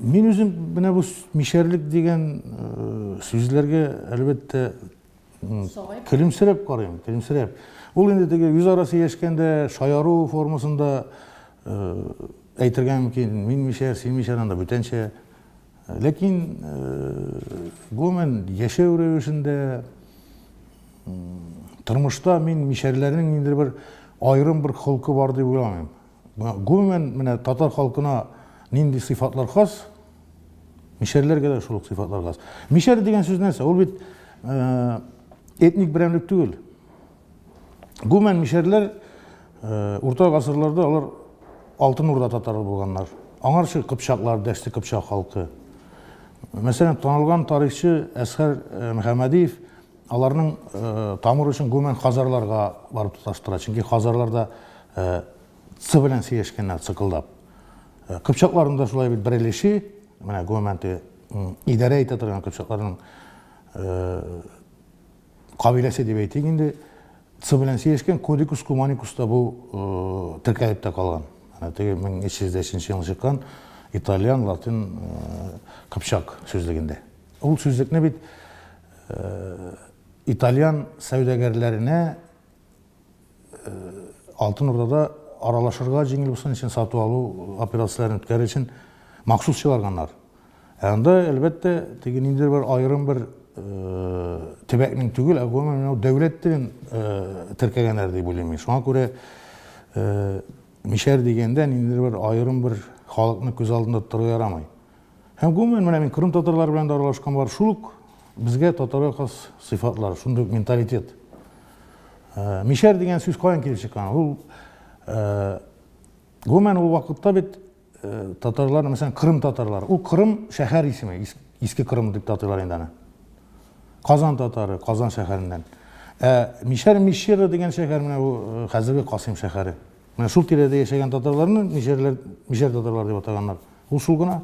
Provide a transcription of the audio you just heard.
Мен өзім мына бұл мишерлік деген сөздерге әлбетте күлімсіреп қараймын, күлімсіреп. Ол енді теге yüz arası ешкенде шаяру формасында әйтергән мөмкин, мин мишер, син мишер анда бүтәнчә. Ләкин гомумән яшәү рәвешендә тормышта мин мишәрләрнең инде бер айрым бер холкы бар дип уйламыйм. Гомумән менә татар халкына нинди сыйфатлар хас, мишәрләргә дә шул сыйфатлар хас. Мишәр дигән сүз нәрсә? Ул бит этник берәмлек түгел. Гомумән мишәрләр урта гасырларда алар Алтын Урда татары булганнар. Аңарчы Кыпчаклар, Дәшти Кыпчак халкы. Мәсәлән, танылган тарихчы Әсхәр Мөхәммәдиев аларның тамыры өчен гомумән хазарларга барып тоташтыра. Чөнки хазарларда цы белән сөйләшкәннәр цыкылдап. Кыпчакларның да шулай бит берелеши, менә гомумән идарә итә торган кыпчакларның кабиләсе дип әйтик инде, цы белән сөйләшкән Кодикус Куманикуста бу теркәлеп тә калган. Теге 1300 елда чыккан итальян, латин, кыпчак сүзлегендә. Ул сүзлекне бит итальян сәүдәгәрләренә Алтын Урдада аралашырга җиңел булсын өчен сатып алу операцияларын үткәрер өчен махсус чыгарганнар. Анда әлбәттә теге ниндидер бер айрым бер төбәкнең түгел, ә гомумән дәүләттән теркәгәннәр дип уйлыйм. Шуңа күрә мишәр дигәндә ниндидер бер айрым бер халыкны күз алдында торырга ярамый. Һәм гомумән менә мин Кырым татарлары белән дә аралашкан бар, шул ук безгә татарга хас сыйфатлар, шундый менталитет. Мишәр дигән сүз каян килеп чыккан? Ул гомумән ул вакытта бит татарлар, мәсәлән, Кырым татарлары. Ул Кырым шәһәр исеме, Иске Кырым дип атыйлар инде аны. Казан татары, Казан шәһәреннән. Мишәр дигән шәһәр менә бу хәзерге Касыйм шәһәре. Менә шул тирәдә яшәгән татарларны мишәр татарлар дип атаганнар. Ул шул гына.